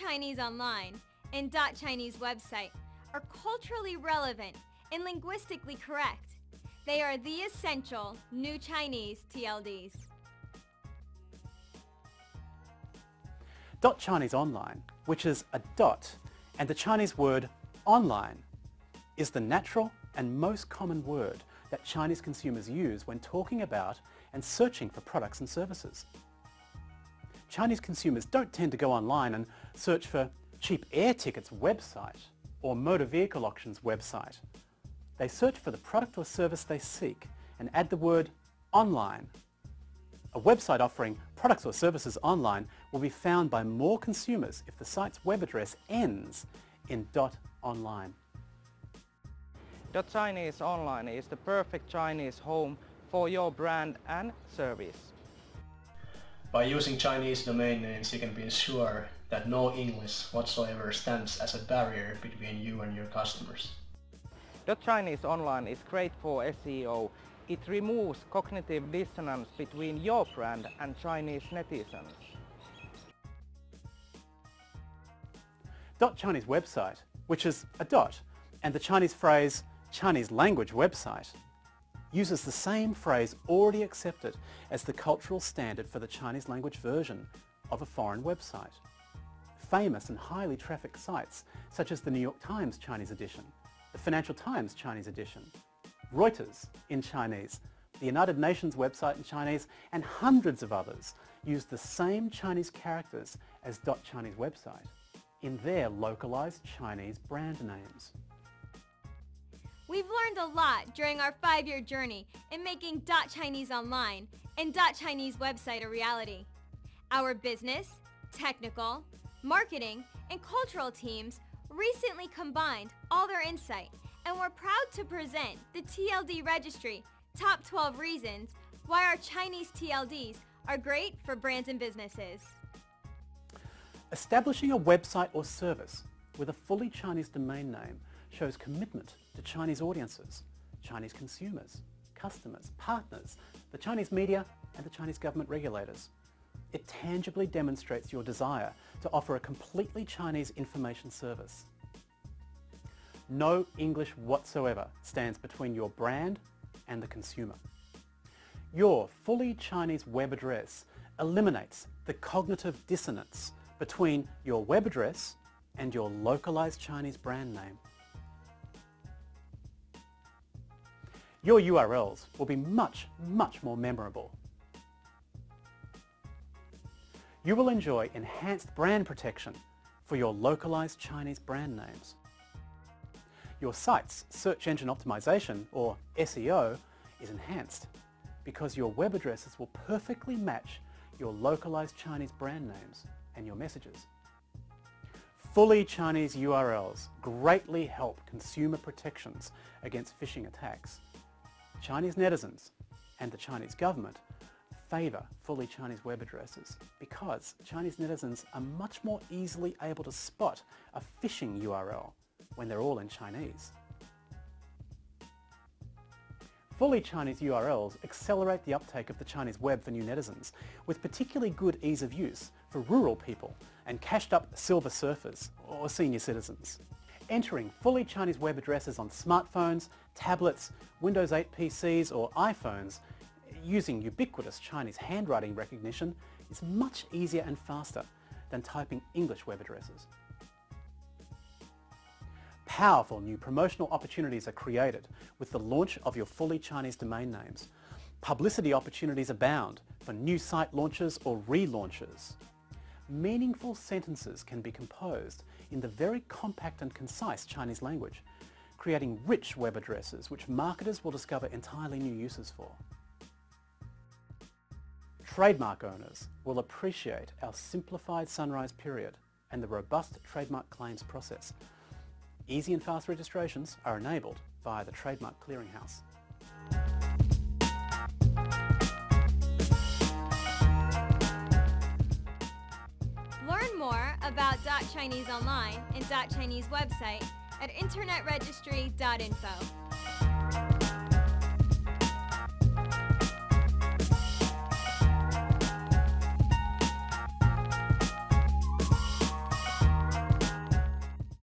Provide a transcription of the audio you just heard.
Chinese Online and .Chinese website are culturally relevant and linguistically correct. They are the essential new Chinese TLDs. .Chinese Online, which is a dot and the Chinese word online, is the natural and most common word that Chinese consumers use when talking about and searching for products and services. Chinese consumers don't tend to go online and search for cheap air tickets website or motor vehicle auctions website. They search for the product or service they seek and add the word online. A website offering products or services online will be found by more consumers if the site's web address ends in .online. Chinese Online is the perfect Chinese home for your brand and service. By using Chinese domain names, you can be sure that no English whatsoever stands as a barrier between you and your customers. Chinese Online is great for SEO. It removes cognitive dissonance between your brand and Chinese netizens. .Chinese website, which is a dot, and the Chinese phrase Chinese language website, uses the same phrase already accepted as the cultural standard for the Chinese language version of a foreign website. Famous and highly trafficked sites such as the New York Times Chinese edition, the Financial Times Chinese edition, Reuters in Chinese, the United Nations website in Chinese, and hundreds of others use the same Chinese characters as .Chinese website in their localized Chinese brand names. We've learned a lot during our 5-year journey in making .Chinese Online and .Chinese website a reality. Our business, technical, marketing, and cultural teams recently combined all their insight, and we're proud to present the TLD Registry Top 12 Reasons Why Our Chinese TLDs Are Great for Brands and Businesses. Establishing a website or service with a fully Chinese domain name shows commitment to Chinese audiences, Chinese consumers, customers, partners, the Chinese media and the Chinese government regulators. It tangibly demonstrates your desire to offer a completely Chinese information service. No English whatsoever stands between your brand and the consumer. Your fully Chinese web address eliminates the cognitive dissonance between your web address and your localized Chinese brand name. Your URLs will be much more memorable. You will enjoy enhanced brand protection for your localized Chinese brand names. Your site's search engine optimization, or SEO, is enhanced because your web addresses will perfectly match your localized Chinese brand names and your messages. Fully Chinese URLs greatly help consumer protections against phishing attacks. Chinese netizens and the Chinese government favour fully Chinese web addresses because Chinese netizens are much more easily able to spot a phishing URL when they're all in Chinese. Fully Chinese URLs accelerate the uptake of the Chinese web for new netizens, with particularly good ease of use for rural people and cashed-up silver surfers or senior citizens. Entering fully Chinese web addresses on smartphones, tablets, Windows 8 PCs or iPhones using ubiquitous Chinese handwriting recognition is much easier and faster than typing English web addresses. Powerful new promotional opportunities are created with the launch of your fully Chinese domain names. Publicity opportunities abound for new site launches or relaunches. Meaningful sentences can be composed in the very compact and concise Chinese language, creating rich web addresses which marketers will discover entirely new uses for. Trademark owners will appreciate our simplified sunrise period and the robust trademark claims process. Easy and fast registrations are enabled via the Trademark Clearinghouse. Learn more about .Chinese Online and .Chinese website at internetregistry.info.